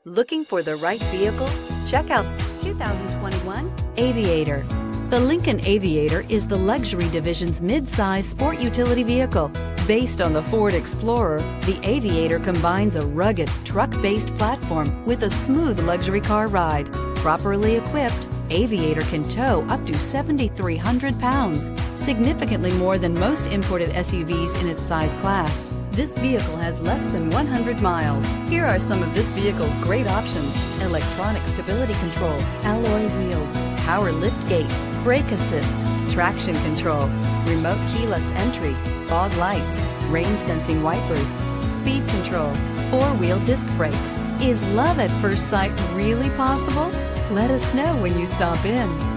Looking for the right vehicle? Check out 2021 Aviator. The Lincoln Aviator is the luxury division's mid-size sport utility vehicle. Based on the Ford Explorer, the Aviator combines a rugged, truck-based platform with a smooth luxury car ride. Properly equipped, Aviator can tow up to 7,300 pounds, significantly more than most imported SUVs in its size class. This vehicle has less than 100 miles. Here are some of this vehicle's great options: electronic stability control, alloy wheels, power liftgate, brake assist, traction control, remote keyless entry, fog lights, rain sensing wipers, speed control, four-wheel disc brakes. Is love at first sight really possible? Let us know when you stop in.